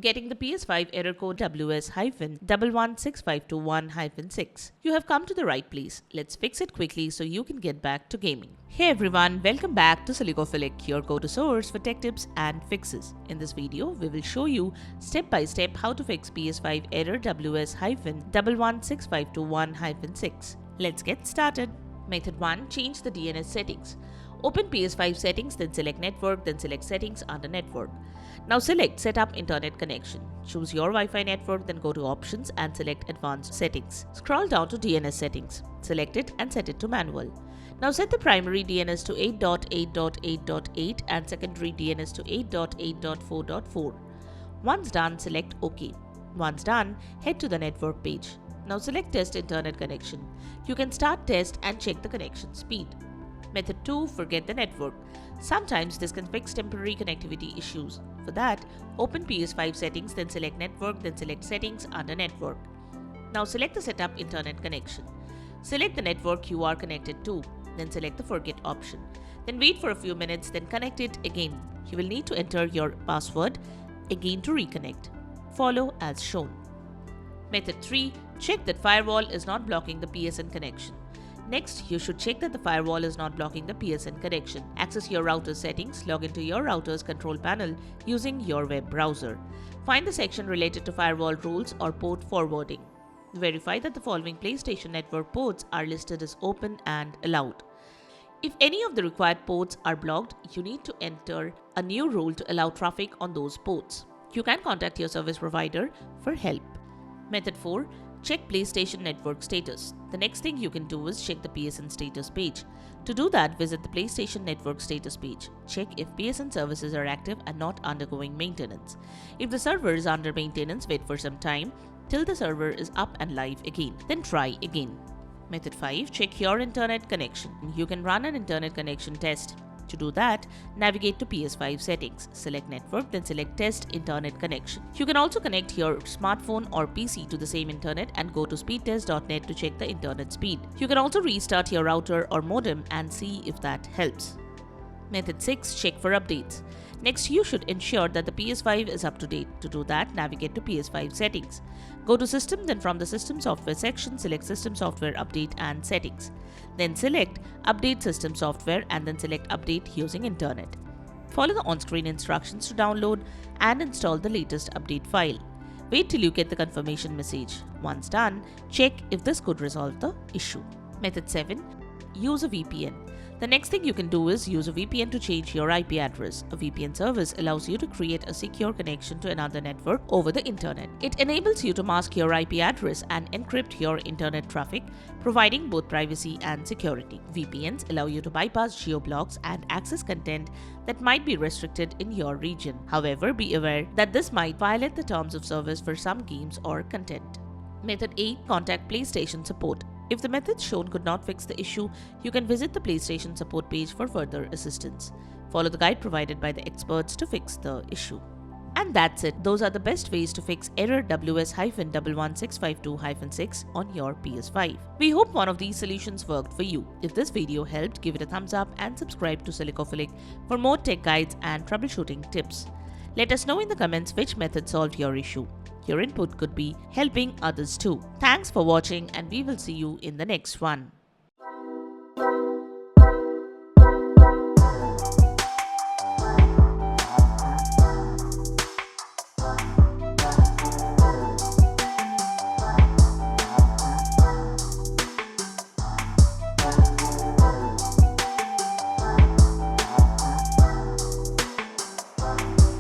Getting the PS5 error code WS-116521-6. You have come to the right place. Let's fix it quickly so you can get back to gaming. Hey everyone, welcome back to Silicophilic, your go-to source for tech tips and fixes. In this video, we will show you step by step how to fix PS5 error WS-116521-6. Let's get started. Method 1. Change the DNS settings. Open PS5 settings, then select network, then select settings under network. Now select setup internet connection. Choose your Wi-Fi network, then go to options and select advanced settings. Scroll down to DNS settings. Select it and set it to manual. Now set the primary DNS to 8.8.8.8 and secondary DNS to 8.8.4.4. Once done, select OK. Once done, head to the network page. Now select test internet connection. You can start test and check the connection speed. Method 2. Forget the network. Sometimes this can fix temporary connectivity issues. For that, open PS5 settings, then select network, then select settings under network. Now select the setup internet connection. Select the network you are connected to, then select the forget option. Then wait for a few minutes, then connect it again. You will need to enter your password again to reconnect. Follow as shown. Method 3. Check that firewall is not blocking the PSN connection. Next, you should check that the firewall is not blocking the PSN connection. Access your router settings, log into your router's control panel using your web browser. Find the section related to firewall rules or port forwarding. Verify that the following PlayStation Network ports are listed as open and allowed. If any of the required ports are blocked, you need to enter a new rule to allow traffic on those ports. You can contact your service provider for help. Method 4. Check PlayStation Network status. The next thing you can do is check the PSN status page. To do that, visit the PlayStation Network status page. Check if PSN services are active and not undergoing maintenance. If the server is under maintenance, wait for some time till the server is up and live again. Then try again. Method 5. Check your internet connection. You can run an internet connection test. To do that, navigate to PS5 settings, select network, then select test internet connection. You can also connect your smartphone or PC to the same internet and go to speedtest.net to check the internet speed. You can also restart your router or modem and see if that helps. Method 6. Check for updates. Next, you should ensure that the PS5 is up to date. To do that, navigate to PS5 settings. Go to System, then from the System Software section, select System Software Update and Settings. Then select Update System Software and then select Update using Internet. Follow the on-screen instructions to download and install the latest update file. Wait till you get the confirmation message. Once done, check if this could resolve the issue. Method 7. Use a VPN. The next thing you can do is use a VPN to change your IP address. A VPN service allows you to create a secure connection to another network over the internet. It enables you to mask your IP address and encrypt your internet traffic, providing both privacy and security. VPNs allow you to bypass geo-blocks and access content that might be restricted in your region. However, be aware that this might violate the terms of service for some games or content. Method 8. Contact PlayStation support. If the methods shown could not fix the issue, you can visit the PlayStation support page for further assistance. Follow the guide provided by the experts to fix the issue. And that's it. Those are the best ways to fix error WS-116522-6 on your PS5. We hope one of these solutions worked for you. If this video helped, give it a thumbs up and subscribe to Silicophilic for more tech guides and troubleshooting tips. Let us know in the comments which method solved your issue. Your input could be helping others too. Thanks for watching and we will see you in the next one.